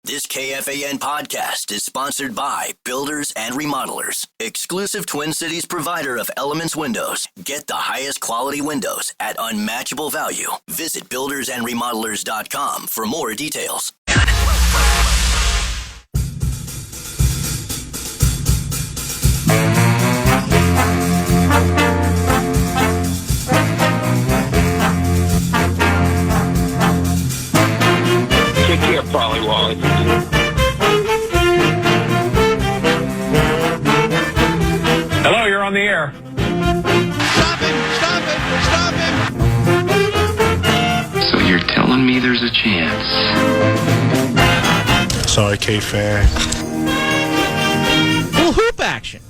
This KFAN podcast is sponsored by Builders and Remodelers, exclusive Twin Cities provider of Elements Windows. Get the highest quality windows at unmatchable value. Visit buildersandremodelers.com for more details. Take care, Polly Wally. Hello, you're on the air. Stop him! Stop him! Stop him! So you're telling me there's a chance? Sorry, KFAN. Little hoop action.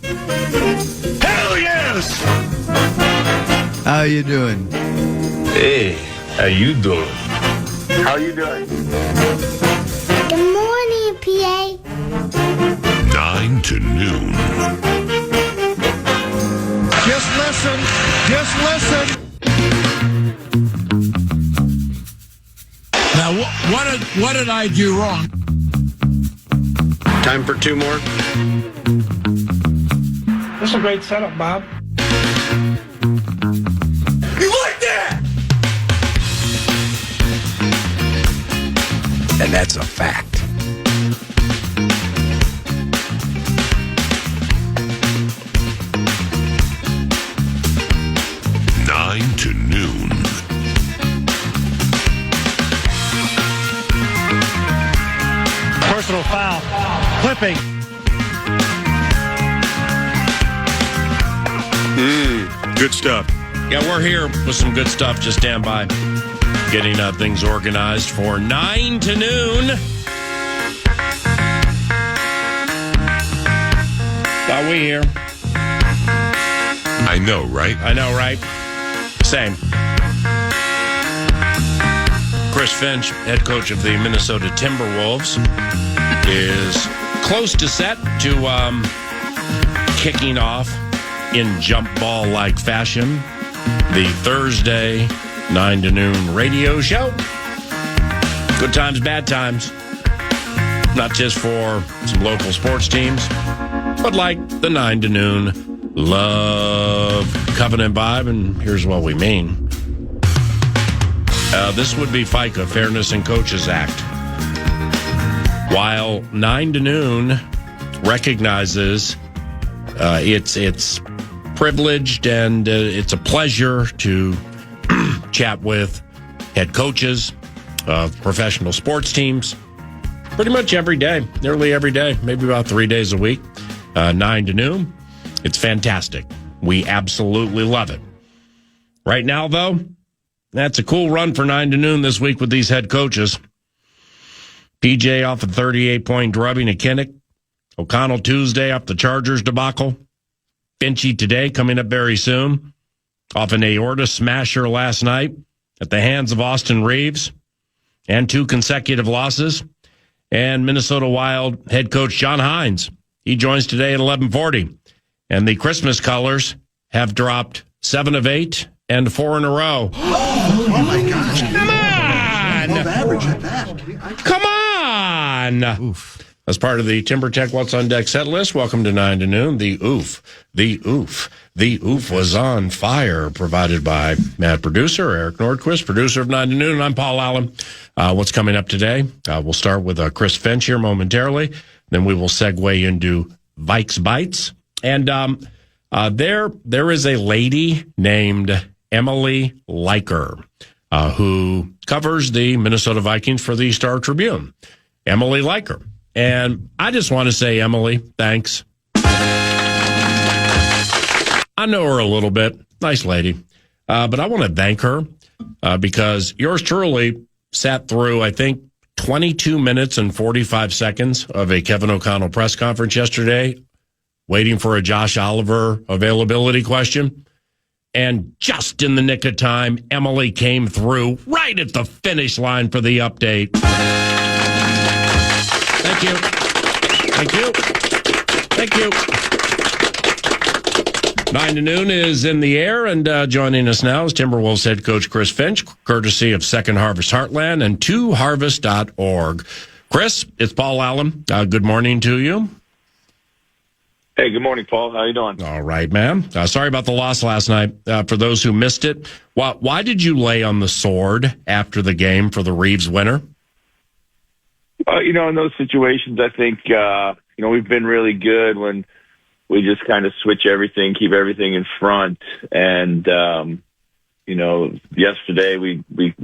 Hell yes! How you doing? Hey, how you doing? How you doing? Good morning, PA. 9 to noon. Just listen. Just listen. Now, what did I do wrong? Time for two more. That's a great setup, Bob. You like that? And that's a fact. To noon. Personal foul. Clipping. Good stuff. Yeah, we're here with some good stuff. Just stand by. Getting things organized for 9 to noon. Are we here? I know, right? I know, right? Same. Chris Finch, head coach of the Minnesota Timberwolves, is close to set to kicking off in jump ball-like fashion the Thursday 9 to noon radio show. Good times, bad times. Not just for some local sports teams, but like the 9 to noon Love Covenant Vibe, and here's what we mean. This would be FICA, Fairness and Coaches Act. While 9 to noon recognizes it's privileged and it's a pleasure to chat with head coaches of professional sports teams pretty much every day, nearly every day, maybe about 3 days a week, 9 to noon. It's fantastic. We absolutely love it. Right now, though, that's a cool run for 9 to noon this week with these head coaches. PJ off a 38-point drubbing at Kinnick. O'Connell Tuesday off the Chargers debacle. Finchy today coming up very soon. Off an aorta smasher last night at the hands of Austin Reeves. And 2 consecutive losses. And Minnesota Wild head coach John Hines. He joins today at 11:40. And the Christmas colors have dropped 7 of 8 and 4 in a row. Oh my gosh. Come on! Above average at that. Come on! Oof. As part of the Timber Tech What's on Deck set list, welcome to 9 to noon. The oof was on fire, provided by Matt Producer, Eric Nordquist, producer of 9 to noon, and I'm Paul Allen. What's coming up today? We'll start with Chris Finch here momentarily. Then we will segue into Vikes Bites. And there is a lady named Emily Liker who covers the Minnesota Vikings for the Star Tribune. Emily Liker. And I just want to say, Emily, thanks. I know her a little bit. Nice lady. But I want to thank her because yours truly sat through, I think, 22 minutes and 45 seconds of a Kevin O'Connell press conference yesterday, waiting for a Josh Oliver availability question. And just in the nick of time, Emily came through right at the finish line for the update. Thank you. Thank you. Thank you. 9 to noon is in the air, and joining us now is Timberwolves head coach Chris Finch, courtesy of Second Harvest Heartland and 2harvest.org. Chris, it's Paul Allen. Good morning to you. Hey, good morning, Paul. How you doing? All right, man. Sorry about the loss last night. For those who missed it, why did you lay on the sword after the game for the Reeves winner? In those situations, I think, we've been really good when we just kind of switch everything, keep everything in front. And, yesterday we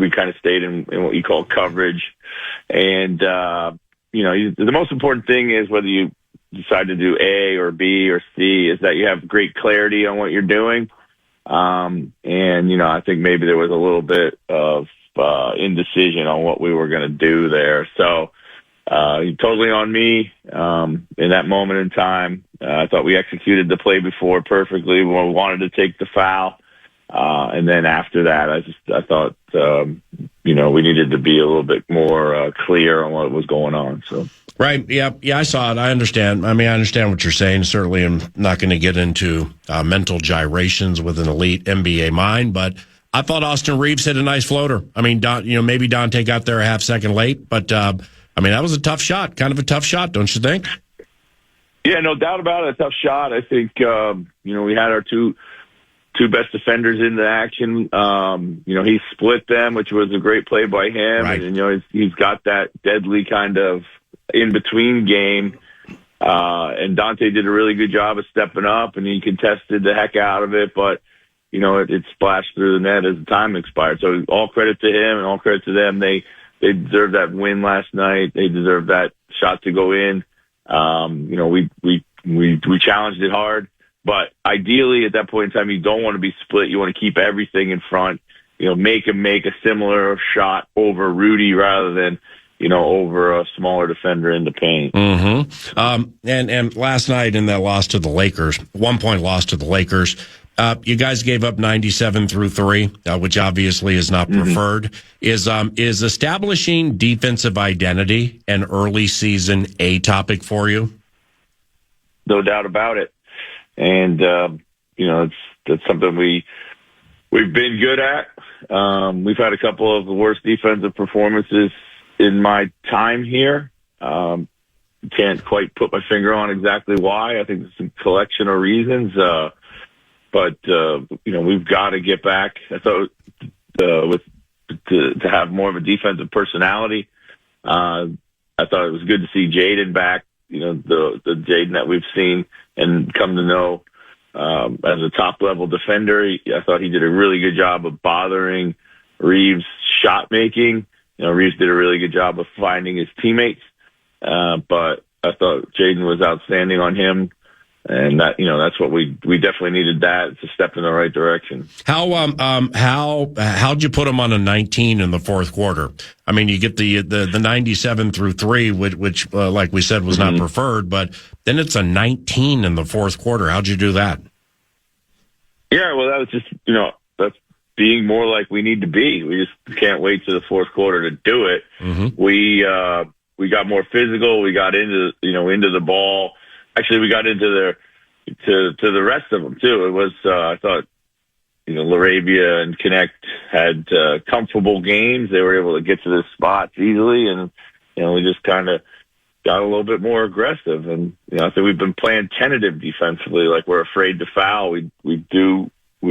kind of stayed in what you call coverage. And, the most important thing is whether you decide to do A or B or C is that you have great clarity on what you're doing. I think maybe there was a little bit of indecision on what we were going to do there. So totally on me in that moment in time. I thought we executed the play before perfectly. We wanted to take the foul. And then after that, I thought, we needed to be a little bit more clear on what was going on. So. Right. Yeah, I saw it. I understand. I understand what you're saying. Certainly I'm not going to get into mental gyrations with an elite NBA mind, but I thought Austin Reeves hit a nice floater. Maybe Dante got there a half second late, but that was a tough shot, kind of a tough shot, don't you think? Yeah, no doubt about it. A tough shot. I think, we had our two best defenders in the action. He split them, which was a great play by him. Right. And, he's got that deadly kind of in-between game. And Dante did a really good job of stepping up, and he contested the heck out of it. But, it splashed through the net as the time expired. So all credit to him and all credit to them. They deserved that win last night. They deserved that shot to go in. We challenged it hard. But ideally, at that point in time, you don't want to be split. You want to keep everything in front. Make him make a similar shot over Rudy rather than, over a smaller defender in the paint. Mm-hmm. And last night in that loss to the Lakers, 1 point loss to the Lakers, you guys gave up 97 through 3, which obviously is not preferred. Mm-hmm. Is establishing defensive identity an early season A topic for you? No doubt about it. And, that's something we've been good at. We've had a couple of the worst defensive performances in my time here. Can't quite put my finger on exactly why. I think it's a collection of reasons. But we've got to get back. I thought, to have more of a defensive personality. I thought it was good to see Jaden back. The Jaden that we've seen and come to know as a top-level defender. I thought he did a really good job of bothering Reeves' shot making. Reeves did a really good job of finding his teammates. But I thought Jaden was outstanding on him. And that's what we definitely needed. That it's a step in the right direction. How'd you put him on a 19 in the fourth quarter? You get the 97 through 3, which like we said was not preferred, but then it's a 19 in the fourth quarter. How'd you do that? Yeah, well, that was just that's being more like we need to be. We just can't wait to the fourth quarter to do it. Mm-hmm. We got more physical. We got into the ball. Actually, we got into to the rest of them too. It was I thought Laravia and Connect had comfortable games. They were able to get to the spots easily, and we just kind of got a little bit more aggressive. And I think we've been playing tentative defensively, like we're afraid to foul. We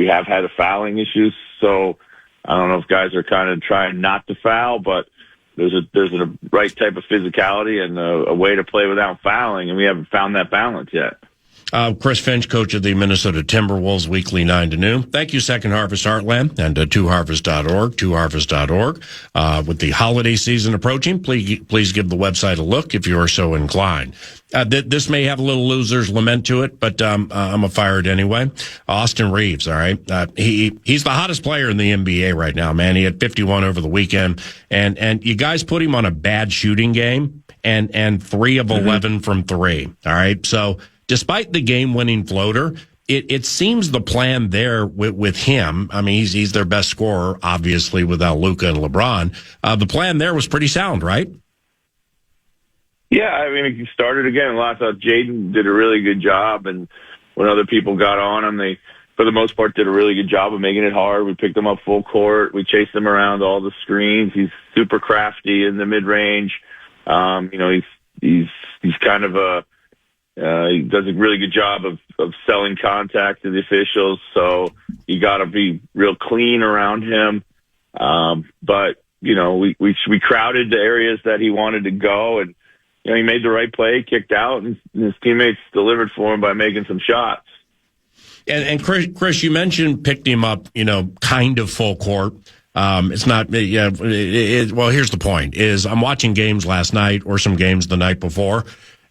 have had a fouling issues, so I don't know if guys are kind of trying not to foul, but there's a right type of physicality and a way to play without fouling, and we haven't found that balance yet. Chris Finch, coach of the Minnesota Timberwolves, weekly 9 to noon. Thank you, Second Harvest Heartland and twoharvest.org. With the holiday season approaching, please give the website a look if you are so inclined. This may have a little loser's lament to it, but I'm a fire it anyway. Austin Reeves, all right? He's the hottest player in the NBA right now, man. He had 51 over the weekend, and you guys put him on a bad shooting game, and 3 of 11 from 3, all right? So despite the game-winning floater, it seems the plan there with him, he's their best scorer, obviously, without Luka and LeBron. The plan there was pretty sound, right? Yeah, he started again. I thought Jaden did a really good job, and when other people got on him, they, for the most part, did a really good job of making it hard. We picked him up full court. We chased him around all the screens. He's super crafty in the mid-range. He's kind of he does a really good job of selling contact to the officials, so you got to be real clean around him. But we crowded the areas that he wanted to go, and he made the right play, kicked out, and his teammates delivered for him by making some shots. And Chris, you mentioned picked him up, kind of full court. It's not, well, here's the point is I'm watching games last night or some games the night before.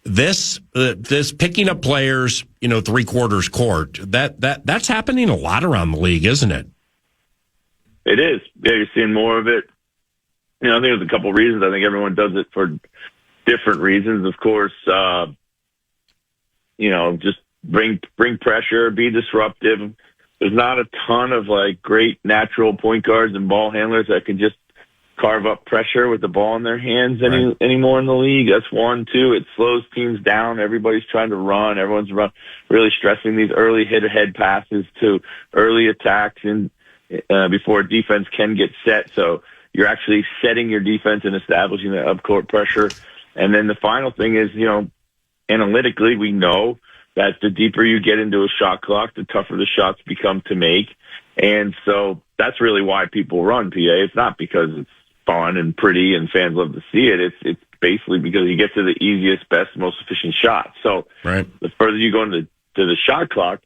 This picking up players, 3/4 court, that's happening a lot around the league, isn't it? It is. Yeah, you're seeing more of it. I think there's a couple reasons. I think everyone does it for different reasons. Of course, just bring pressure, be disruptive. There's not a ton of great natural point guards and ball handlers that can just carve up pressure with the ball in their hands anymore in the league. That's one. Two, it slows teams down. Everybody's trying to run. Everyone's really stressing these early hit-ahead passes to early attacks and before a defense can get set. So you're actually setting your defense and establishing the up-court pressure. And then the final thing is, analytically, we know that the deeper you get into a shot clock, the tougher the shots become to make. And so that's really why people run PA. It's not because it's fun and pretty and fans love to see it. It's basically because you get to the easiest, best, most efficient shot. So the further you go into the shot clock,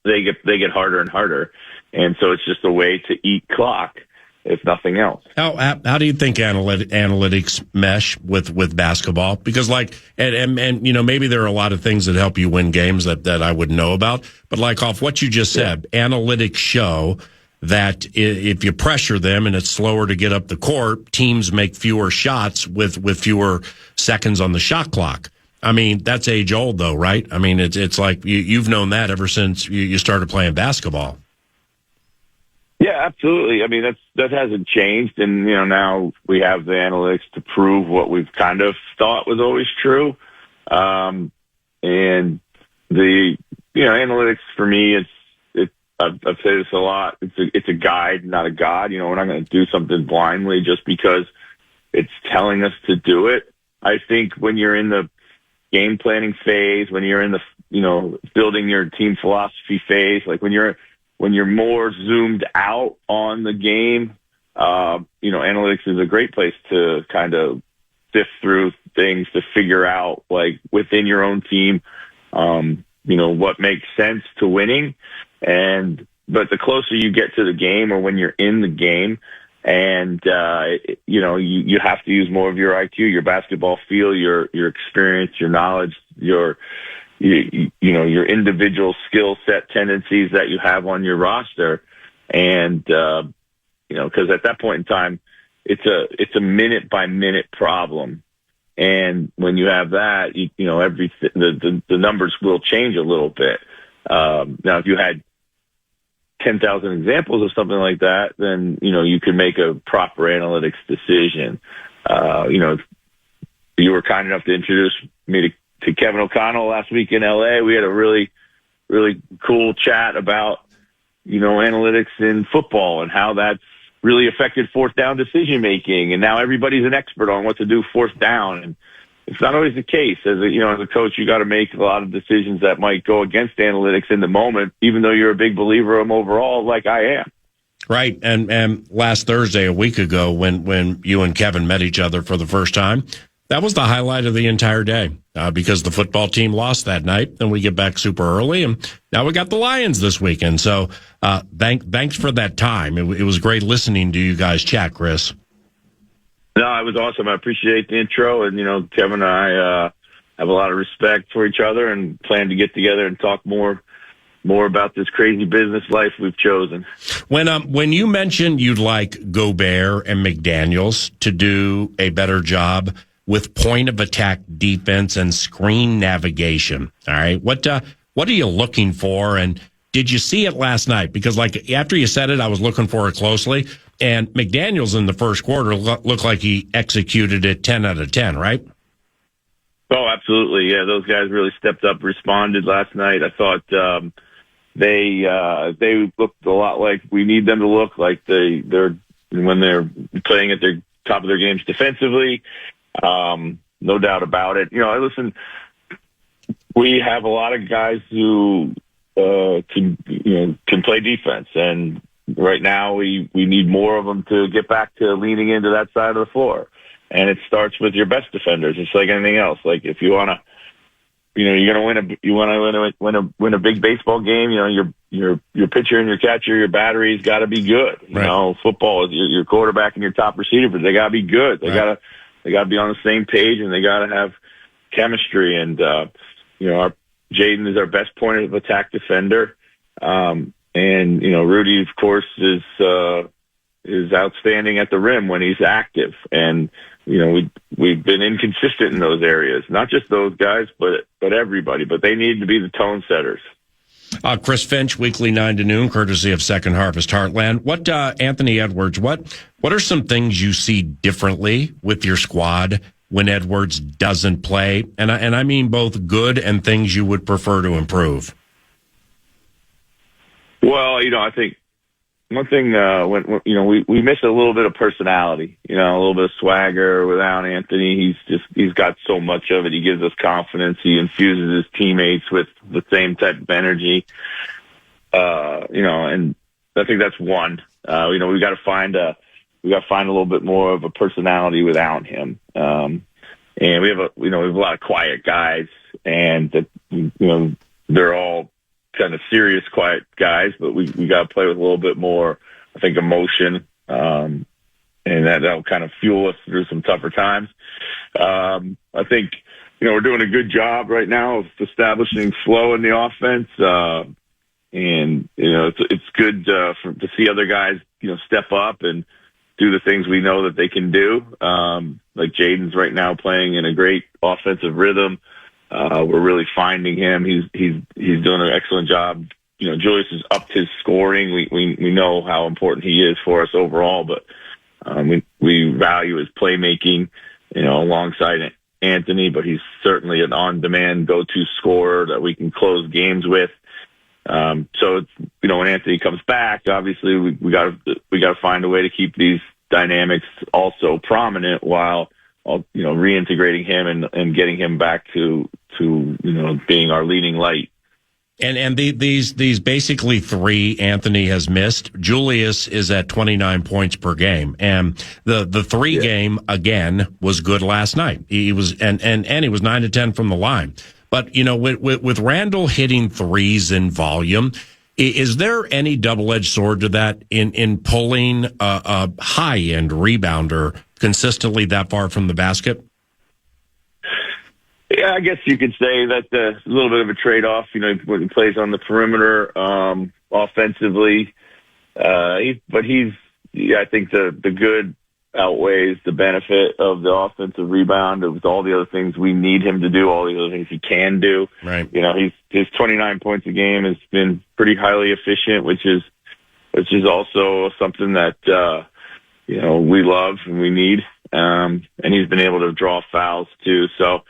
they get harder and harder. And so it's just a way to eat clock, if nothing else. How do you think analytics mesh with basketball? Because and maybe there are a lot of things that help you win games that I wouldn't know about. But off what you just said, analytics show that if you pressure them and it's slower to get up the court, teams make fewer shots with fewer seconds on the shot clock. I mean, that's age old though, right? I mean, it's like you've known that ever since you started playing basketball. Yeah, absolutely. I mean, that hasn't changed. And, now we have the analytics to prove what we've kind of thought was always true. And the, analytics for me, I've said this a lot. It's a guide, not a god. We're not going to do something blindly just because it's telling us to do it. I think when you're in the game planning phase, when you're in the, building your team philosophy phase, when you're more zoomed out on the game, analytics is a great place to kind of sift through things to figure out, within your own team, what makes sense to winning. But the closer you get to the game or when you're in the game and, you have to use more of your IQ, your basketball feel, your experience, your knowledge, your individual skill set tendencies that you have on your roster. And, cause at that point in time, it's a minute by minute problem. And when you have that, the numbers will change a little bit. Now, if you had 10,000 examples of something like that, then, you could make a proper analytics decision. You were kind enough to introduce me to Kevin O'Connell last week in LA. We had a really, really cool chat about, analytics in football and how that's really affected fourth down decision making. And now everybody's an expert on what to do fourth down. And it's not always the case. As a coach, you got to make a lot of decisions that might go against analytics in the moment, even though you're a big believer of them overall, like I am. Right. And last Thursday, a week ago, when you and Kevin met each other for the first time, that was the highlight of the entire day because the football team lost that night and we get back super early. And now we got the Lions this weekend. So thanks for that time. It was great listening to you guys chat, Chris. No, it was awesome. I appreciate the intro. And, Kevin and I have a lot of respect for each other and plan to get together and talk more about this crazy business life we've chosen. When you mentioned you'd like Gobert and McDaniels to do a better job with point of attack defense and screen navigation, all right, what are you looking for? And did you see it last night? Because after you said it, I was looking for it closely. And McDaniels in the first quarter looked like he executed it 10 out of 10, right? Oh, absolutely. Yeah, those guys really stepped up, responded last night. I thought they looked a lot like we need them to look, like they're when they're playing at their top of their games defensively. No doubt about it. Listen, we have a lot of guys who can play defense, and right now we need more of them to get back to leaning into that side of the floor. And it starts with your best defenders. It's like anything else. Like if you want to, you're going to win a big baseball game. Your pitcher and your catcher, your battery's got to be good. Football is your quarterback and your top receiver, but they got to be good. They got to be on the same page, and they got to have chemistry. And our Jaden is our best point of attack defender. And Rudy, of course, is outstanding at the rim when he's active. And we've been inconsistent in those areas. Not just those guys, but everybody. But they need to be the tone setters. Chris Finch, weekly 9 to noon, courtesy of Second Harvest Heartland. What, Anthony Edwards? What are some things you see differently with your squad when Edwards doesn't play? And I mean both good and things you would prefer to improve. Well, I think one thing we miss a little bit of personality, a little bit of swagger without Anthony. He's got so much of it. He gives us confidence. He infuses his teammates with the same type of energy. And I think that's one. We got to find a little bit more of a personality without him. And we have a lot of quiet guys, and that they're all kind of serious, quiet guys, but we got to play with a little bit more, I think, emotion, and that'll kind of fuel us through some tougher times. I think, we're doing a good job right now of establishing flow in the offense, and it's good to see other guys, step up and do the things we know that they can do. Like Jaden's right now playing in a great offensive rhythm. We're really finding him. He's doing an excellent job. Julius has upped his scoring. We know how important he is for us overall, but we value his playmaking, alongside Anthony, but he's certainly an on-demand go-to scorer that we can close games with. So it's, when Anthony comes back, obviously we got to find a way to keep these dynamics also prominent while reintegrating him and getting him back to being our leading light. And these basically three Anthony has missed. Julius is at 29 points per game, and the three game again was good last night. He was and he was 9 to 10 from the line. But with Randall hitting threes in volume, is there any double-edged sword to that in pulling a high-end rebounder consistently that far from the basket? Yeah, I guess you could say that's a little bit of a trade-off. When he plays on the perimeter offensively, I think the good outweighs the benefit of the offensive rebound with all the other things we need him to do, all the other things he can do. Right. His 29 points a game has been pretty highly efficient, which is also something that we love and we need. And he's been able to draw fouls too. So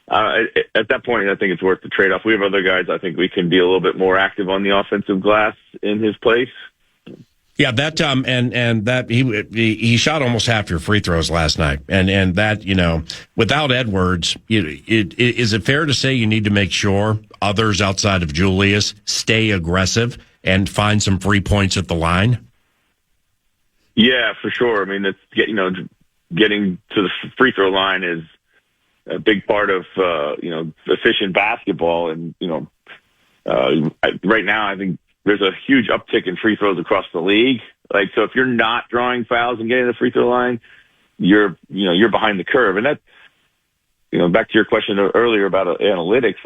at that point, I think it's worth the trade-off. We have other guys I think we can be a little bit more active on the offensive glass in his place. Yeah, that and that he shot almost half your free throws last night, and that without Edwards, is it fair to say you need to make sure others outside of Julius stay aggressive and find some free points at the line? Yeah, for sure. I mean, it's getting to the free throw line is a big part of efficient basketball, and right now I think there's a huge uptick in free throws across the league. So if you're not drawing fouls and getting to the free throw line, you're behind the curve. And that, back to your question earlier about analytics,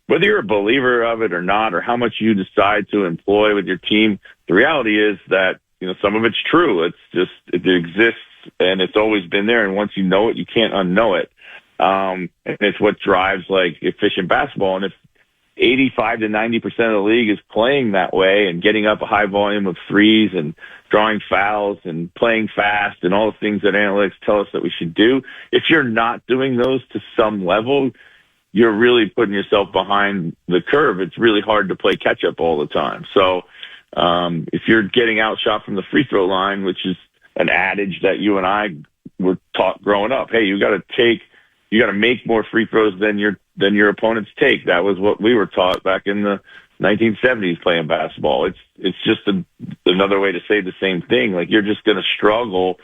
whether you're a believer of it or not, or how much you decide to employ with your team, the reality is that, some of it's true. It's just, it exists and it's always been there. And once you know it, you can't unknow it. And it's what drives efficient basketball. And if 85 to 90% of the league is playing that way and getting up a high volume of threes and drawing fouls and playing fast and all the things that analytics tell us that we should do, if you're not doing those to some level, you're really putting yourself behind the curve. It's really hard to play catch up all the time. So if you're getting outshot from the free throw line, which is an adage that you and I were taught growing up. Hey, you got to make more free throws than your opponents take. That was what we were taught back in the 1970s playing basketball. It's just another way to say the same thing. Like, you're just going to struggle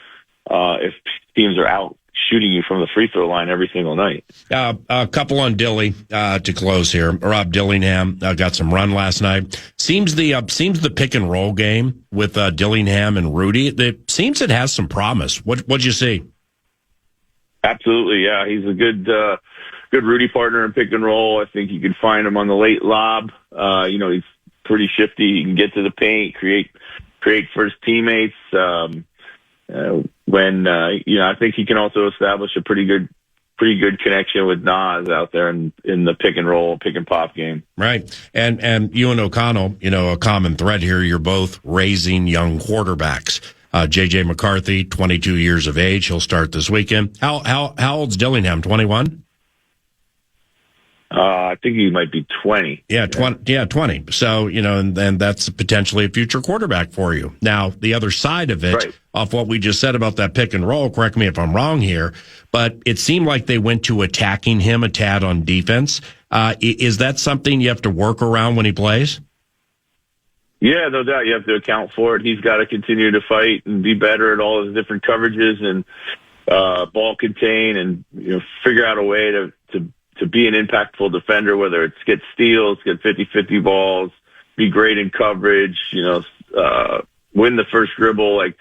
if teams are out shooting you from the free throw line every single night. A couple on Dilly to close here. Rob Dillingham got some run last night. Seems the pick and roll game with Dillingham and Rudy. It seems it has some promise. What'd you see? Absolutely, yeah. He's a good Rudy partner in pick and roll. I think you can find him on the late lob. He's pretty shifty. He can get to the paint, create for his teammates. I think he can also establish a pretty good connection with Nas out there in the pick and roll, pick and pop game. Right. And you and O'Connell, a common thread here, you're both raising young quarterbacks. J.J. McCarthy, 22 years of age. He'll start this weekend. How old's Dillingham? 21? I think he might be 20. Yeah, 20. Yeah, 20. So, and that's potentially a future quarterback for you. Now, the other side of it, right, off what we just said about that pick and roll, correct me if I'm wrong here, but it seemed like they went to attacking him a tad on defense. Is that something you have to work around when he plays? Yeah, no doubt. You have to account for it. He's got to continue to fight and be better at all his different coverages and ball contain and figure out a way to be an impactful defender, whether it's get steals, get 50-50 balls, be great in coverage, win the first dribble. Like,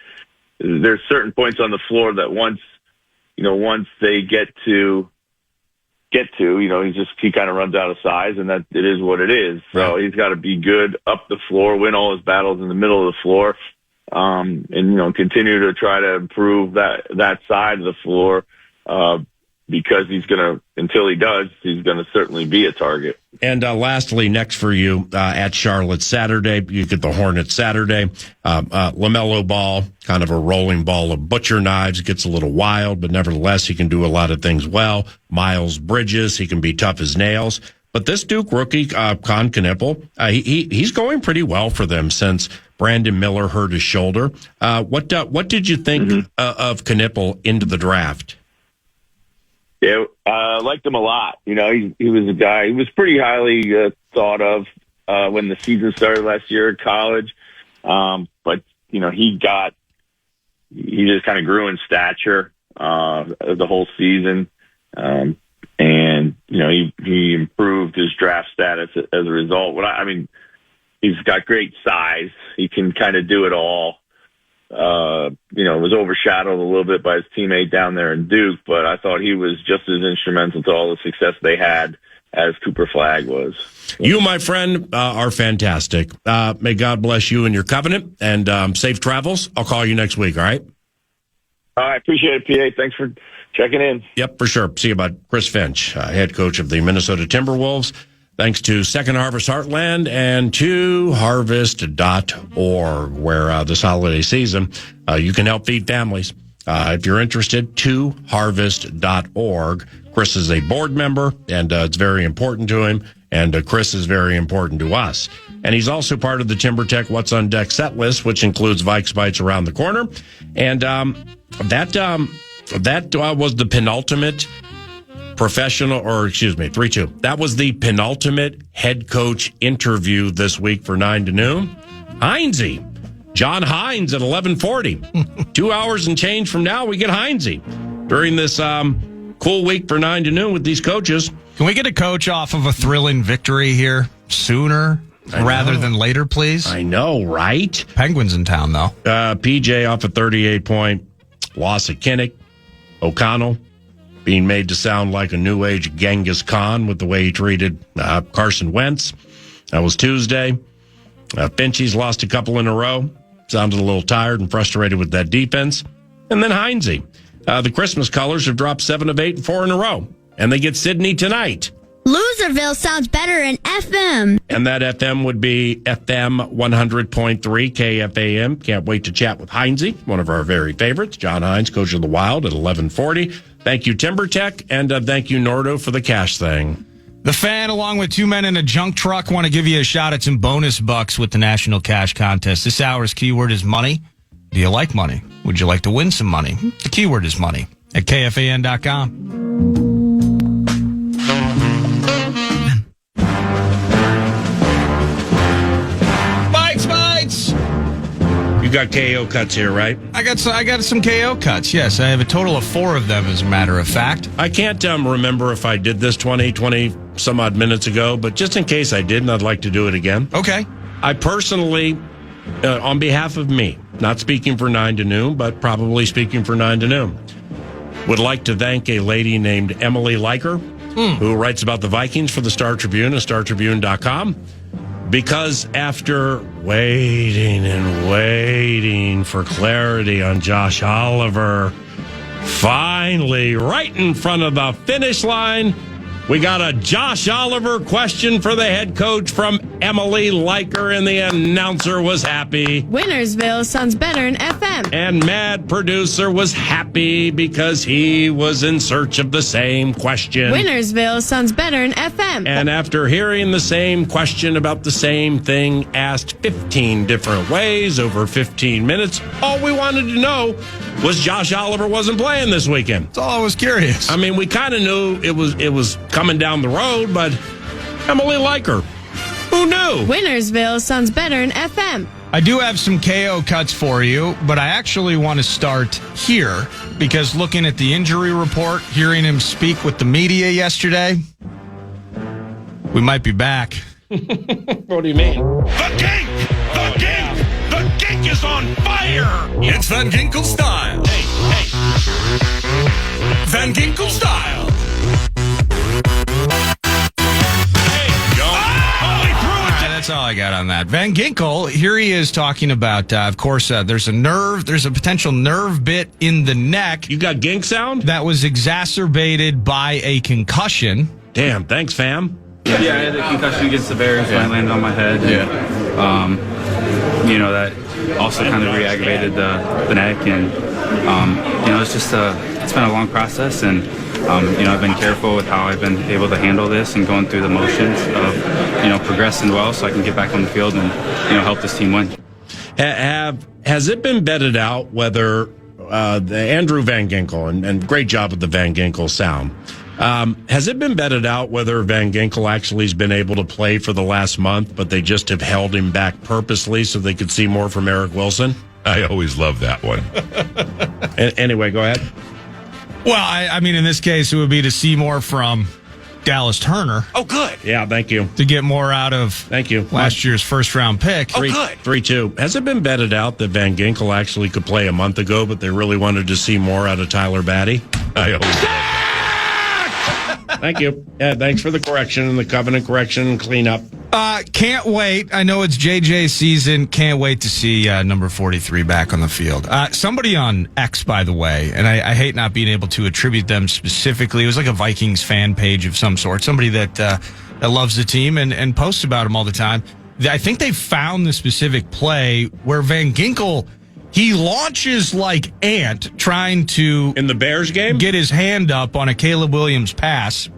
there's certain points on the floor that once they get to, he kind of runs out of size, and that it is what it is. So he's got to be good up the floor, win all his battles in the middle of the floor, and continue to try to improve that side of the floor, because until he does, he's going to certainly be a target. And lastly, next for you, at Charlotte Saturday, you get the Hornets Saturday. LaMelo Ball, kind of a rolling ball of butcher knives, gets a little wild, but nevertheless, he can do a lot of things well. Miles Bridges, he can be tough as nails. But this Duke rookie, Con Knippel, he's going pretty well for them since Brandon Miller hurt his shoulder. What did you think of Knippel into the draft? Yeah, I liked him a lot. He was a guy, he was pretty highly thought of when the season started last year at college. But he just kind of grew in stature the whole season. And he improved his draft status as a result. He's got great size. He can kind of do it all. Was overshadowed a little bit by his teammate down there in Duke, but I thought he was just as instrumental to all the success they had as Cooper Flagg was. You, my friend, are fantastic. May God bless you and your covenant, and safe travels. I'll call you next week, all right? I appreciate it, PA. Thanks for checking in. Yep, for sure. See you about Chris Finch, head coach of the Minnesota Timberwolves. Thanks to Second Harvest Heartland and to harvest.org, where this holiday season you can help feed families. If you're interested, to harvest.org. Chris is a board member, and it's very important to him, and Chris is very important to us. And he's also part of the TimberTech What's on Deck set list, which includes Vikes Bites around the corner. And that was the penultimate 3-2. That was the penultimate head coach interview this week for 9 to noon. Heinze, John Hines at 11:40. 2 hours and change from now, we get Heinze during this cool week for 9 to noon with these coaches. Can we get a coach off of a thrilling victory here sooner rather than later, please? I know, right? Penguins in town, though. PJ off a 38-point loss at Kinnick. O'Connell being made to sound like a new age Genghis Khan with the way he treated Carson Wentz. That was Tuesday. Finchie's lost a couple in a row. Sounded a little tired and frustrated with that defense. And then Heinze. The Christmas colors have dropped 7 of 8 and 4 in a row. And they get Sydney tonight. Loserville sounds better in FM. And that FM would be FM 100.3 KFAN. Can't wait to chat with Heinze, one of our very favorites. John Hines, coach of the Wild, at 11:40. Thank you, TimberTech, and thank you, Nordo, for the cash thing. The Fan, along with 2 men in a junk truck, want to give you a shot at some bonus bucks with the National Cash Contest. This hour's keyword is money. Do you like money? Would you like to win some money? The keyword is money at KFAN.com. Vikes Bites! You got KO cuts here, right? I got some KO cuts, yes. I have a total of 4 of them, as a matter of fact. I can't remember if I did this 20 some odd minutes ago, but just in case I didn't, I'd like to do it again. Okay. I personally, on behalf of me, not speaking for 9 to noon, but probably speaking for 9 to noon, would like to thank a lady named Emily Liker, who writes about the Vikings for the Star Tribune at StarTribune.com. Because after waiting and waiting for clarity on Josh Oliver, finally, right in front of the finish line, we got a Josh Oliver question for the head coach from Emily Liker, and the announcer was happy. Winnersville sounds better in FM. And Mad Producer was happy because he was in search of the same question. Winnersville sounds better in FM. And after hearing the same question about the same thing asked 15 different ways over 15 minutes, all we wanted to know was Josh Oliver wasn't playing this weekend. That's all I was curious. I mean, we kind of knew it was coming down the road, but Emily Liker, who knew? Winnersville sounds better in FM. I do have some KO cuts for you, but I actually want to start here because looking at the injury report, hearing him speak with the media yesterday, we might be back. What do you mean? The Gink! The Gink! The Gink is on fire! It's Van Ginkel style. Hey! Van Ginkel style. That's all I got on that. Van Ginkel, here he is talking about, of course, there's a potential nerve bit in the neck. You got gink sound? That was exacerbated by a concussion. Damn, thanks, fam. Yeah, I had a concussion against the Bears when I landed on my head. That also kind of re-aggravated the neck, and it's just it's been a long process, and I've been careful with how I've been able to handle this and going through the motions of progressing well, so I can get back on the field and help this team win. Has it been bedded out whether the Andrew Van Ginkel and great job with the Van Ginkel sound? Has it been bedded out whether Van Ginkel actually has been able to play for the last month, but they just have held him back purposely so they could see more from Eric Wilson? I always love that one. Anyway, go ahead. Well, I mean, in this case, it would be to see more from Dallas Turner. Oh, good. Yeah, thank you. To get more out of last year's first-round pick. Oh, good. 3-2. Has it been bedded out that Van Ginkel actually could play a month ago, but they really wanted to see more out of Tyler Batty? I always Thank you. Yeah, thanks for the correction and the covenant correction and cleanup. Can't wait. I know it's JJ season. Can't wait to see number 43 back on the field. Somebody on X, by the way, and I hate not being able to attribute them specifically. It was like a Vikings fan page of some sort. Somebody that loves the team and posts about them all the time. I think they found the specific play where Van Ginkel, he launches like Ant trying to, in the Bears game, get his hand up on a Caleb Williams pass.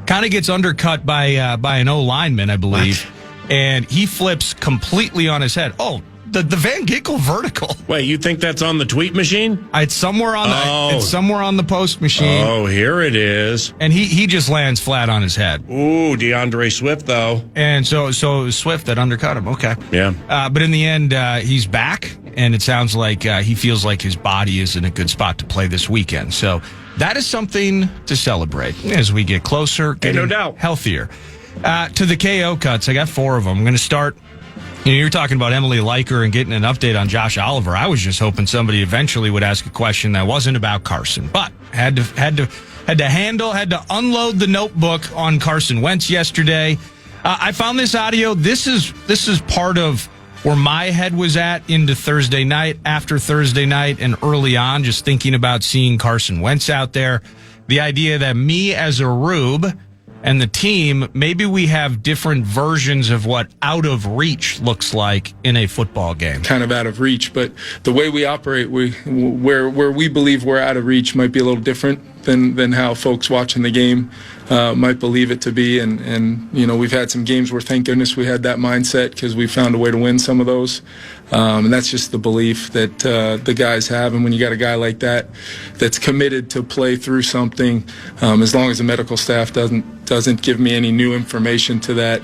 Kind of gets undercut by an O lineman, I believe, and he flips completely on his head. Oh, the Van Ginkel vertical. Wait, you think that's on the tweet machine? It's somewhere on the post machine. Oh, here it is. And he just lands flat on his head. Ooh, DeAndre Swift though. And so it was Swift that undercut him. Okay. Yeah. But in the end, he's back, and it sounds like he feels like his body is in a good spot to play this weekend. So that is something to celebrate as we get closer, getting no doubt healthier. To the KO cuts, I got 4 of them. I'm going to start. You're talking about Emily Liker and getting an update on Josh Oliver. I was just hoping somebody eventually would ask a question that wasn't about Carson, but had to unload the notebook on Carson Wentz yesterday. I found this audio. This is part of where my head was at into Thursday night, after Thursday night, and early on, just thinking about seeing Carson Wentz out there. The idea that me as a rube and the team, maybe we have different versions of what out of reach looks like in a football game. Kind of out of reach, but the way we operate, where we believe we're out of reach might be a little different than how folks watching the game might believe it to be. And we've had some games where, thank goodness, we had that mindset because we found a way to win some of those. And that's just the belief that the guys have. And when you got a guy like that that's committed to play through something, as long as the medical staff doesn't give me any new information to that,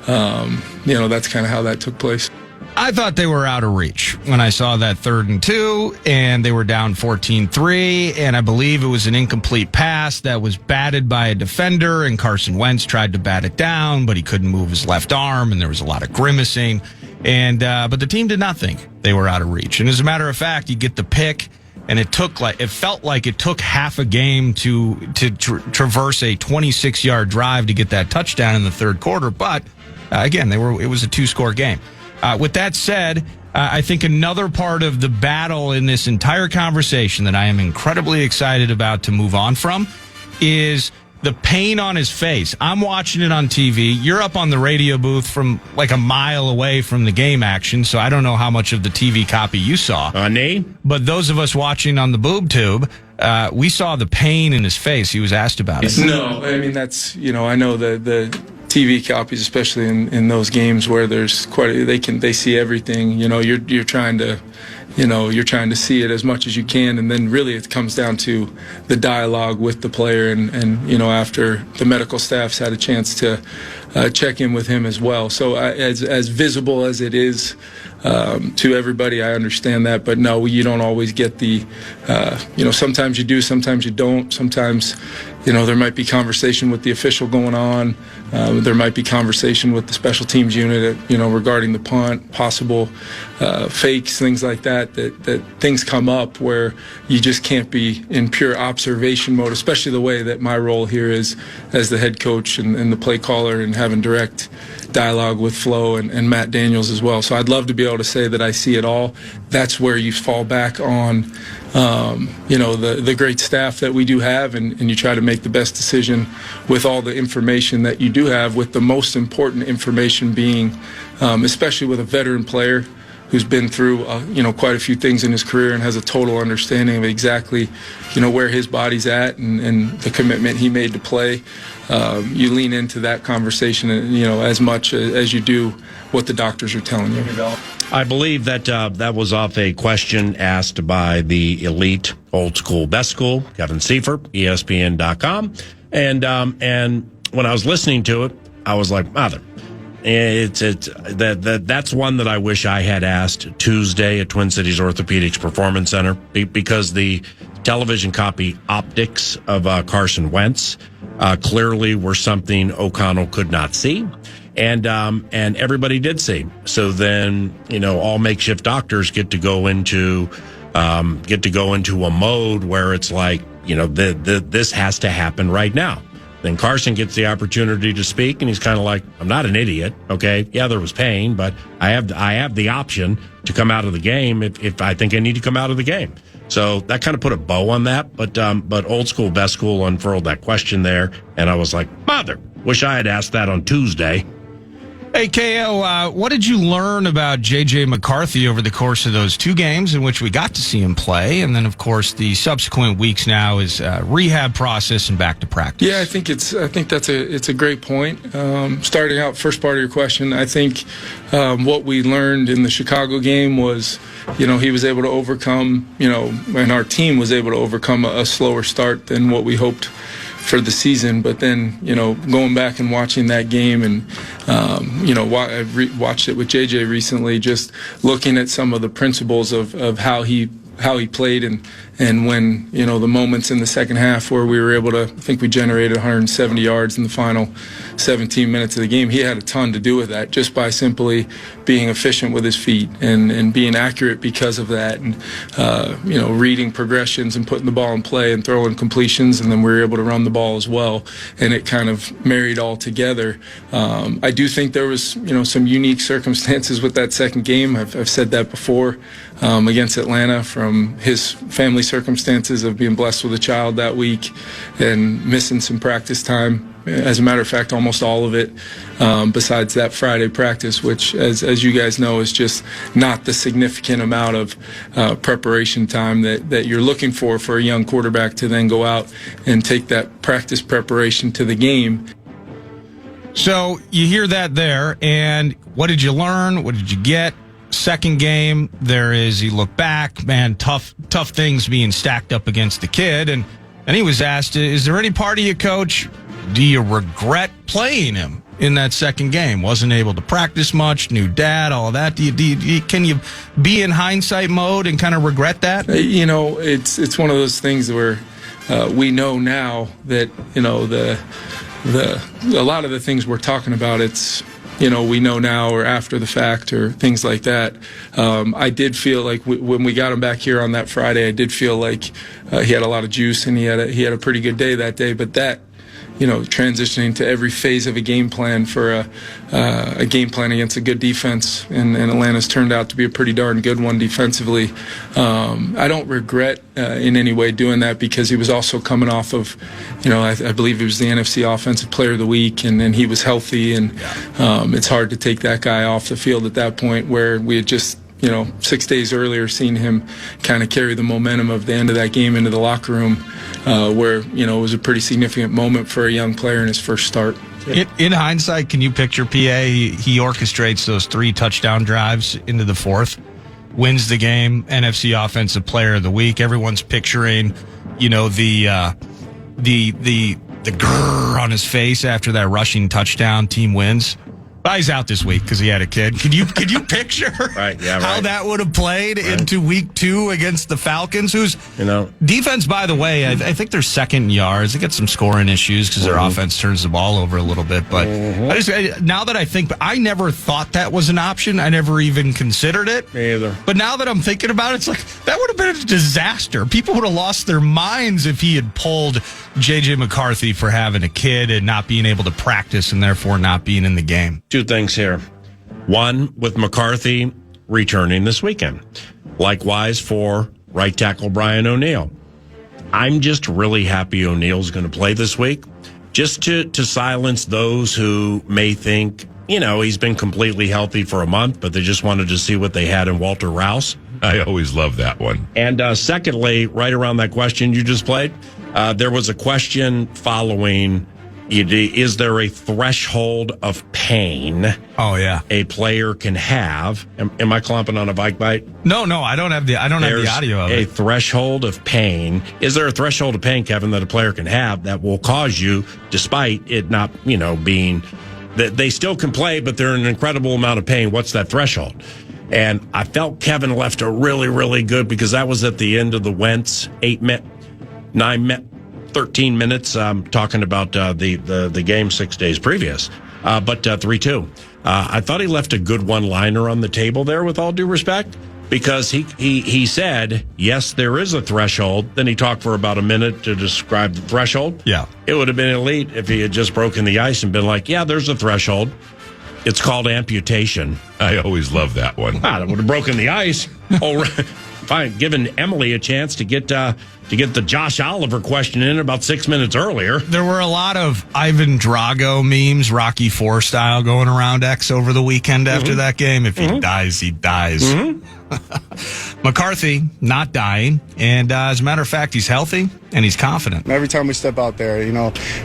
that's kind of how that took place. I thought they were out of reach when I saw that 3rd and 2, and they were down 14-3, and I believe it was an incomplete pass that was batted by a defender, and Carson Wentz tried to bat it down, but he couldn't move his left arm, and there was a lot of grimacing. And but the team did not think they were out of reach. And as a matter of fact, you get the pick, and it felt like it took half a game to traverse a 26-yard drive to get that touchdown in the third quarter. But again, it was a 2-score game. With that said, I think another part of the battle in this entire conversation that I am incredibly excited about to move on from is the pain on his face. I'm watching it on TV. You're up on the radio booth from like a mile away from the game action, so I don't know how much of the TV copy you saw. But those of us watching on the boob tube, we saw the pain in his face. He was asked about it. No, I mean, that's, I know the TV copies, especially in those games where there's they see everything. You're trying to see it as much as you can, and then really it comes down to the dialogue with the player, and after the medical staff's had a chance to check in with him as well. So as visible as it is to everybody, I understand that, but no, you don't always get the sometimes you do, sometimes you don't. Sometimes there might be conversation with the official going on. There might be conversation with the special teams unit, regarding the punt, possible fakes, things like that things come up where you just can't be in pure observation mode, especially the way that my role here is as the head coach and the play caller and having direct dialogue with Flo and Matt Daniels as well. So I'd love to be able to say that I see it all. That's where you fall back on the great staff that we do have, and you try to make the best decision with all the information that you do have, with the most important information being, especially with a veteran player who's been through quite a few things in his career and has a total understanding of exactly where his body's at and the commitment he made to play. You lean into that conversation as much as you do what the doctors are telling you. I believe that that was off a question asked by the elite old school best school, Kevin Seifert, ESPN.com. And when I was listening to it, I was like, mother, that's one that I wish I had asked Tuesday at Twin Cities Orthopedics Performance Center, because the television copy optics of Carson Wentz clearly were something O'Connell could not see. And everybody did see. So then, all makeshift doctors get to go into a mode where it's like, this has to happen right now. Then Carson gets the opportunity to speak, and he's kind of like, I'm not an idiot. Okay. Yeah, there was pain, but I have the option to come out of the game if I think I need to come out of the game. So that kind of put a bow on that. But old school, best school unfurled that question there. And I was like, mother, wish I had asked that on Tuesday. Hey, KO, what did you learn about J.J. McCarthy over the course of those 2 games in which we got to see him play? And then, of course, the subsequent weeks now is rehab process and back to practice. Yeah, I think it's a great point. Starting out, first part of your question, I think what we learned in the Chicago game was, he was able to overcome, and our team was able to overcome a slower start than what we hoped for the season. But then, going back and watching that game, and I watched it with JJ recently, just looking at some of the principles of how he played, and when the moments in the second half where we were able to, I think we generated 170 yards in the final 17 minutes of the game. He had a ton to do with that, just by simply being efficient with his feet and being accurate because of that, and reading progressions and putting the ball in play and throwing completions, and then we were able to run the ball as well, and it kind of married all together. I do think there was some unique circumstances with that second game. I've said that before, against Atlanta, from his family circumstances of being blessed with a child that week and missing some practice time. As a matter of fact, almost all of it, besides that Friday practice, which, as you guys know, is just not the significant amount of preparation time that you're looking for a young quarterback to then go out and take that practice preparation to the game. So you hear that there, and what did you learn? What did you get? Second game, you look back, man, tough things being stacked up against the kid, and he was asked, is there any part of you, Coach, do you regret playing him in that second game? Wasn't able to practice much, new dad, all of that. Can you be in hindsight mode and kind of regret that? It's one of those things where we know now that, a lot of the things we're talking about, it's, we know now or after the fact or things like that. I did feel like when we got him back here on that Friday, I did feel like he had a lot of juice and he had a pretty good day that day. But that, transitioning to every phase of a game plan for a game plan against a good defense, and Atlanta's turned out to be a pretty darn good one defensively. I don't regret in any way doing that because he was also coming off of, I believe he was the NFC Offensive Player of the Week, and then he was healthy, and it's hard to take that guy off the field at that point where we had just 6 days earlier, seen him kind of carry the momentum of the end of that game into the locker room, where, it was a pretty significant moment for a young player in his first start. In hindsight, can you picture PA? He orchestrates those 3 touchdown drives into the fourth, wins the game, NFC Offensive Player of the Week. Everyone's picturing, the grrr on his face after that rushing touchdown, team wins. He's out this week because he had a kid. Could you picture how that would have played into week 2 against the Falcons, whose defense, by the way, I think they're second in yards. They get some scoring issues because their offense turns the ball over a little bit. But now that I think, I never thought that was an option. I never even considered it. Me either. But now that I'm thinking about it, it's like that would have been a disaster. People would have lost their minds if he had pulled J.J. McCarthy for having a kid and not being able to practice and therefore not being in the game. 2 things here. One, with McCarthy returning this weekend. Likewise for right tackle Brian O'Neill. I'm just really happy O'Neill's going to play this week, just to silence those who may think, he's been completely healthy for a month, but they just wanted to see what they had in Walter Rouse. I always love that one. And secondly, right around that question you just played, there was a question following, is there a threshold of pain a player can have? Am I clumping on a bike bite? No, I don't have the audio of it. A threshold of pain. Is there a threshold of pain, Kevin, that a player can have that will cause you, despite it not, being that they still can play, but they're in an incredible amount of pain? What's that threshold? And I felt Kevin left a really, really good, because that was at the end of the Wentz 13 minutes, talking about the game 6 days previous, but 3-2. I thought he left a good one-liner on the table there, with all due respect, because he said, yes, there is a threshold. Then he talked for about a minute to describe the threshold. Yeah. It would have been elite if he had just broken the ice and been like, yeah, there's a threshold. It's called amputation. I always love that one. That would have broken the ice. Oh, fine. Given Emily a chance to get the Josh Oliver question in about 6 minutes earlier. There were a lot of Ivan Drago memes, Rocky IV style, going around X over the weekend after that game. If he dies, he dies. McCarthy not dying, and as a matter of fact, he's healthy and he's confident. Every time we step out there,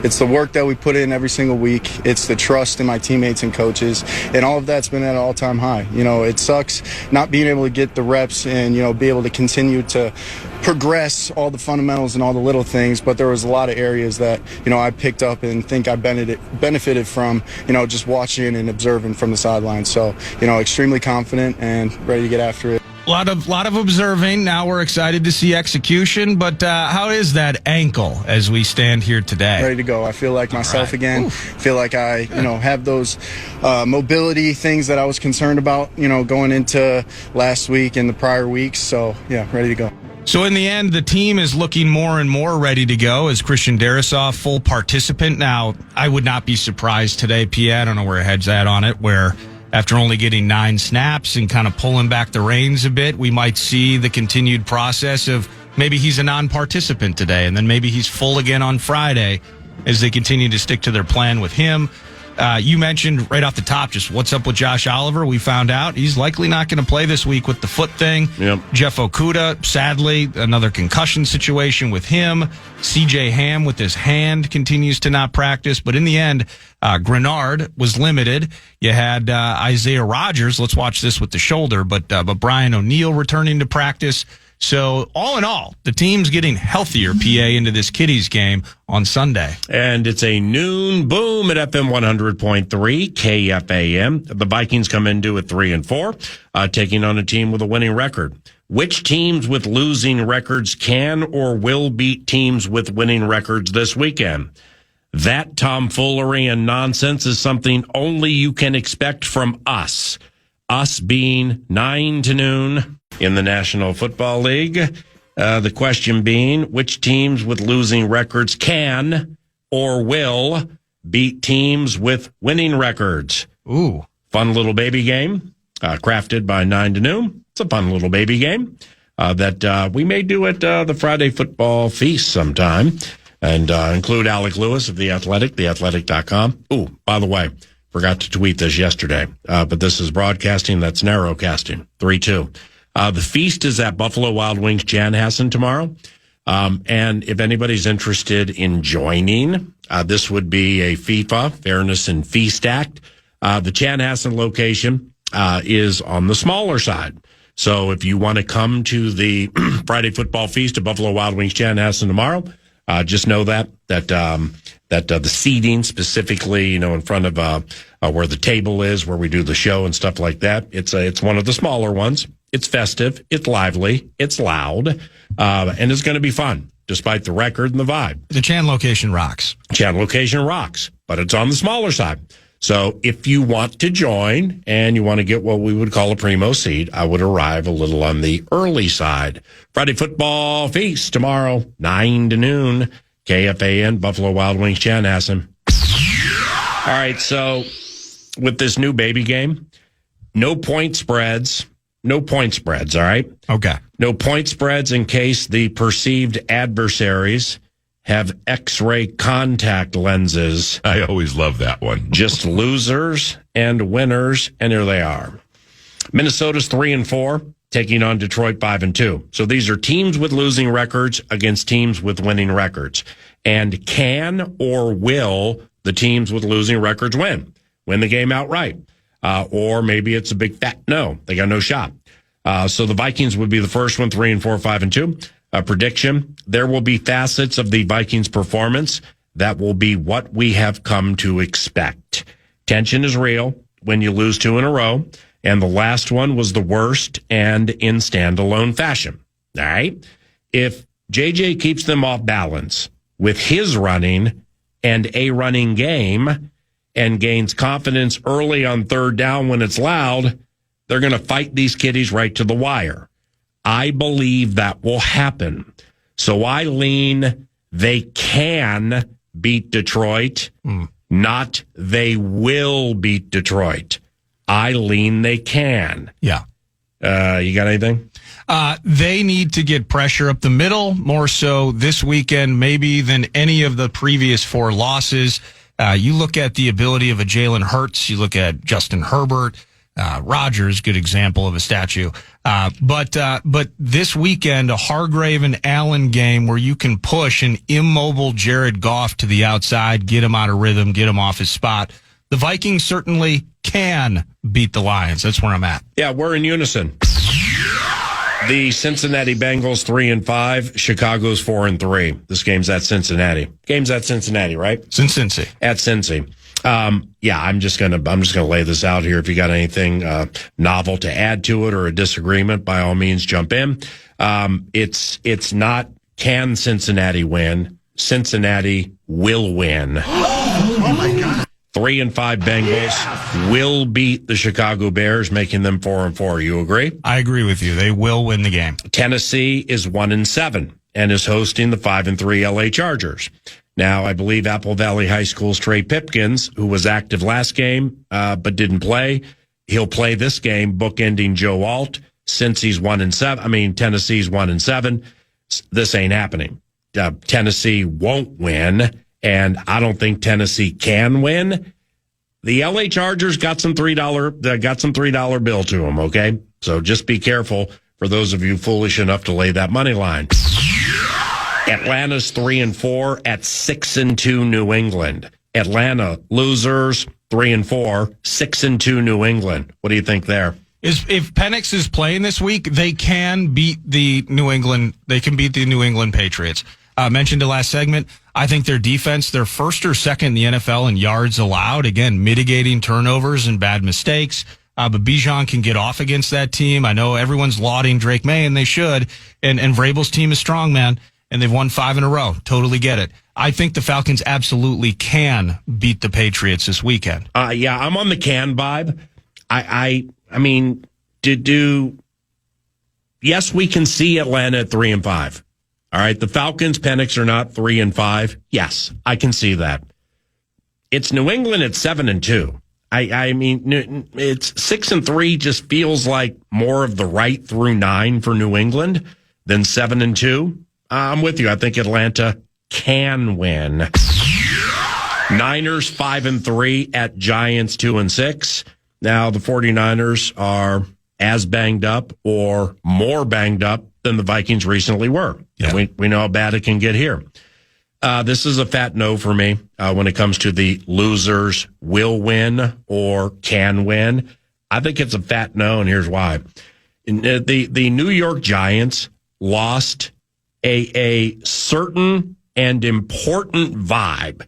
it's the work that we put in every single week. It's the trust in my teammates and coaches, and all of that's been at an all-time high. It sucks not being able to get the reps and be able to continue to progress all the fundamentals and all the little things, but there was a lot of areas that I picked up and think I benefited from just watching and observing from the sidelines. So extremely confident and ready to get after it. A lot of observing. Now we're excited to see execution. But how is that ankle as we stand here today? Ready to go. I feel like myself again. Feel like I have those mobility things that I was concerned about going into last week and the prior weeks. So yeah, ready to go. So in the end, the team is looking more and more ready to go as Christian Darrisaw, full participant. Now, I would not be surprised today, Pia, I don't know where your head's at on it, where after only getting 9 snaps and kind of pulling back the reins a bit, we might see the continued process of maybe he's a non-participant today, and then maybe he's full again on Friday as they continue to stick to their plan with him. You mentioned right off the top just what's up with Josh Oliver. We found out he's likely not going to play this week with the foot thing. Yep. Jeff Okudah, sadly, another concussion situation with him. CJ Ham with his hand continues to not practice. But in the end, Grenard was limited. You had Isaiah Rodgers. Let's watch this with the shoulder. But Brian O'Neill returning to practice. So all in all, the team's getting healthier, PA, into this Kitties game on Sunday. And it's a noon boom at FM 100.3 KFAN. The Vikings come into at 3-4, taking on a team with a winning record. Which teams with losing records can or will beat teams with winning records this weekend? That tomfoolery and nonsense is something only you can expect from us. Us being 9 to noon in the National Football League. The question being, which teams with losing records can or will beat teams with winning records? Ooh. Fun little baby game, crafted by 9 to noon. It's a fun little baby game that we may do at the Friday Football Feast sometime and include Alec Lewis of The Athletic, theathletic.com. Ooh, by the way, forgot to tweet this yesterday, but this is broadcasting. That's narrowcasting. 3-2. The feast is at Buffalo Wild Wings Chanhassen tomorrow. And if anybody's interested in joining, this would be a FIFA Fairness and Feast Act. The Chanhassen location is on the smaller side. So if you want to come to the Friday Football Feast at Buffalo Wild Wings Chanhassen tomorrow, just know that the seating specifically, in front of where the table is, where we do the show and stuff like that, it's one of the smaller ones. It's festive, it's lively, it's loud, and it's going to be fun, despite the record and the vibe. The Chan location rocks. Chan location rocks, but it's on the smaller side. So if you want to join and you want to get what we would call a primo seat, I would arrive a little on the early side. Friday Football Feast tomorrow, 9 to noon, KFAN, Buffalo Wild Wings Chanhassen. All right, so with this new baby game, no point spreads, all right? Okay. No point spreads in case the perceived adversaries have X-ray contact lenses. I always love that one. Just losers and winners, and here they are. Minnesota's 3-4, taking on Detroit 5-2. So these are teams with losing records against teams with winning records. And can or will the teams with losing records win the game outright? Or maybe it's a big fat no. They got no shot. So the Vikings would be the first one, 3-4, 5-2. Prediction, there will be facets of the Vikings' performance that will be what we have come to expect. Tension is real when you lose 2 in a row, and the last one was the worst and in standalone fashion. All right? If JJ keeps them off balance with his running and a running game and gains confidence early on third down when it's loud, they're going to fight these kiddies right to the wire. I believe that will happen. So I lean they can beat Detroit, not they will beat Detroit. I lean they can. Yeah. You got anything? They need to get pressure up the middle, more so this weekend maybe than any of the previous 4 losses. You look at the ability of a Jalen Hurts, you look at Justin Herbert, Rodgers, good example of a statue. But this weekend, a Hargrave and Allen game where you can push an immobile Jared Goff to the outside, get him out of rhythm, get him off his spot. The Vikings certainly can beat the Lions. That's where I'm at. Yeah, we're in unison. The Cincinnati Bengals 3-5, Chicago's 4-3. This game's at Cincinnati. Game's at Cincinnati, right? Cincy. At Cincy. Yeah, I'm just gonna lay this out here. If you got anything novel to add to it or a disagreement, by all means, jump in. It's not can Cincinnati win. Cincinnati will win. Oh my God. 3-5 Bengals will beat the Chicago Bears, making them 4-4. You agree? I agree with you. They will win the game. Tennessee is 1-7 and is hosting the 5-3 LA Chargers. Now, I believe Apple Valley High School's Trey Pipkins, who was active last game but didn't play, he'll play this game, bookending Joe Alt. Since he's 1-7, Tennessee's 1-7. this ain't happening. Tennessee won't win, and I don't think Tennessee can win. The LA Chargers got some $3 bill to them, okay? So just be careful for those of you foolish enough to lay that money line. Atlanta's 3-4 at 6-2 New England. Atlanta losers 3-4, 6-2 New England. What do you think there? If Penix is playing this week, they can beat the New England. They can beat the New England Patriots. Mentioned the last segment. I think their defense, they're first or second in the NFL in yards allowed. Again, mitigating turnovers and bad mistakes. But Bijan can get off against that team. I know everyone's lauding Drake May, and they should. And Vrabel's team is strong, man. And they've won 5 in a row. Totally get it. I think the Falcons absolutely can beat the Patriots this weekend. Yeah, I'm on the can vibe. I mean, yes, we can see Atlanta at 3-5. All right, the Falcons, Penix are not 3-5. Yes, I can see that. It's New England at 7-2. I mean, it's 6-3 just feels like more of the right through 9 for New England than 7-2. I'm with you. I think Atlanta can win. Niners 5-3 at Giants 2-6. Now the 49ers are as banged up or more banged up than the Vikings recently were. Yeah. We know how bad it can get here. This is a fat no for me when it comes to the losers will win or can win. I think it's a fat no, and here's why. The New York Giants lost a certain and important vibe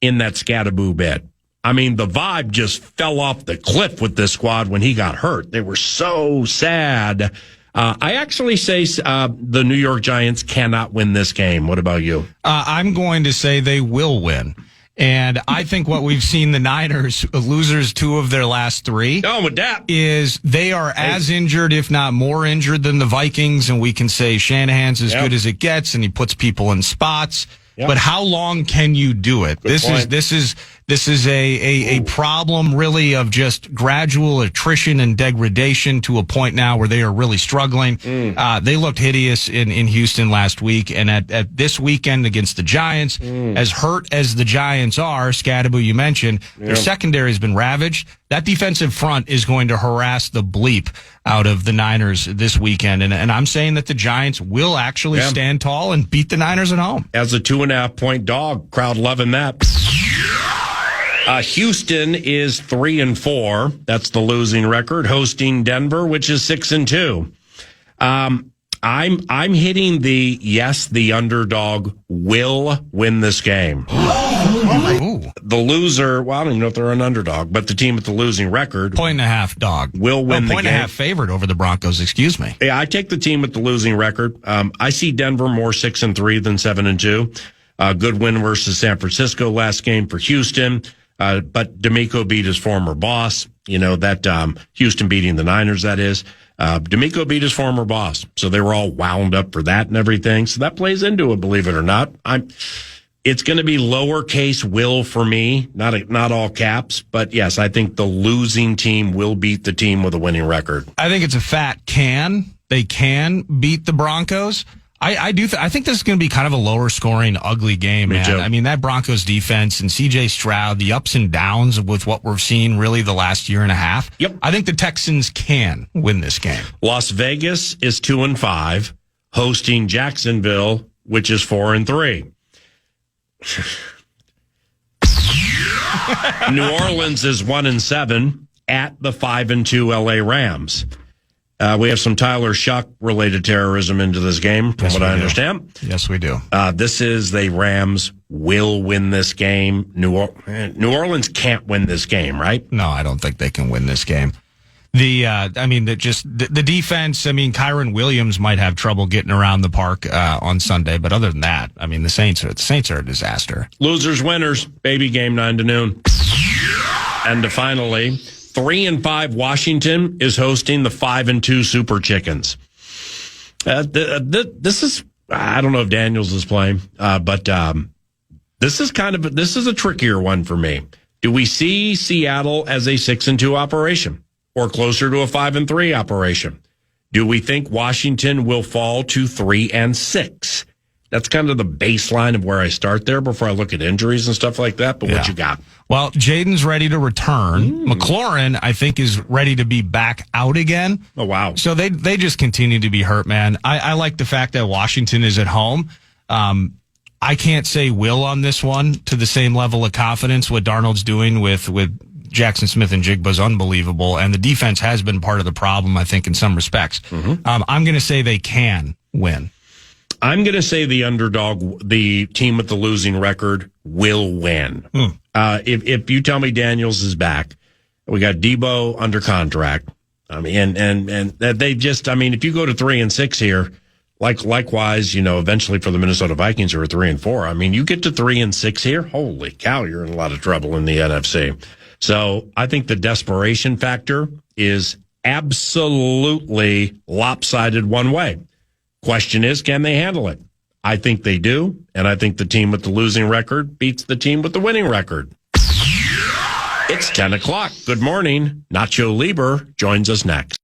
in that Scatterboo bit. I mean, the vibe just fell off the cliff with this squad when he got hurt. They were so sad. I actually say the New York Giants cannot win this game. What about you? I'm going to say they will win. And I think what we've seen the Niners, losers 2 of their last 3, with that, is they are as injured, if not more injured, than the Vikings. And we can say Shanahan's as good as it gets, and he puts people in spots. Yep. But how long can you do it? This is a problem really of just gradual attrition and degradation to a point now where they are really struggling. They looked hideous in Houston last week, and at this weekend against the Giants, as hurt as the Giants are, Scatterboo you mentioned, their secondary has been ravaged. That defensive front is going to harass the bleep out of the Niners this weekend. And I'm saying that the Giants will actually stand tall and beat the Niners at home. As a 2.5-point dog, crowd loving that. Houston is 3-4. That's the losing record, hosting Denver, which is 6-2. I'm hitting the underdog will win this game. The loser, well, I don't even know if they're an underdog, but the team with the losing record, 1.5 dog, will win the game. 1.5 favored over the Broncos, excuse me. Yeah, I take the team with the losing record. I see Denver more 6-3 than 7-2. Good win versus San Francisco last game for Houston. But D'Amico beat his former boss. You know, that Houston beating the Niners, that is. D'Amico beat his former boss. So they were all wound up for that and everything. So that plays into it, believe it or not. It's going to be lowercase will for me, not all caps. But yes, I think the losing team will beat the team with a winning record. I think it's a fat can. They can beat the Broncos. I think this is going to be kind of a lower scoring, ugly game, man. I mean, that Broncos defense and CJ Stroud, the ups and downs with what we're seeing really the last year and a half. Yep. I think the Texans can win this game. Las Vegas is 2-5, hosting Jacksonville, which is 4-3. New Orleans is 1-7 at the 5-2 LA Rams. We have some Tyler Shuck related terrorism into this game, from what I understand. Yes, we do. This is the Rams will win this game. New Orleans can't win this game, right? No, I don't think they can win this game. The defense, I mean, Kyron Williams might have trouble getting around the park on Sunday, but other than that, I mean, the Saints are a disaster. Losers, winners, baby game 9 to noon. And finally, 3-5 Washington is hosting the 5-2 Super Chickens. This is, I don't know if Daniels is playing, but this is a trickier one for me. Do we see Seattle as a 6-2 operation or closer to a 5-3 operation? Do we think Washington will fall to 3-6? That's kind of the baseline of where I start there before I look at injuries and stuff like that. But what you got? Well, Jaden's ready to return. McLaurin, I think, is ready to be back out again. Oh, wow. So they just continue to be hurt, man. I like the fact that Washington is at home. I can't say will on this one to the same level of confidence. What Darnold's doing with Jackson Smith and Jigba is unbelievable. And the defense has been part of the problem, I think, in some respects. I'm going to say they can win. I'm going to say the underdog, the team with the losing record, will win. If you tell me Daniels is back, we got Debo under contract. I mean, and they just, I mean, if you go to 3-6 here, likewise, eventually for the Minnesota Vikings who are 3-4, I mean, you get to 3-6 here, holy cow, you're in a lot of trouble in the NFC. So I think the desperation factor is absolutely lopsided one way. Question is, can they handle it? I think they do, and I think the team with the losing record beats the team with the winning record. It's 10 o'clock. Good morning. Nacho Lieber joins us next.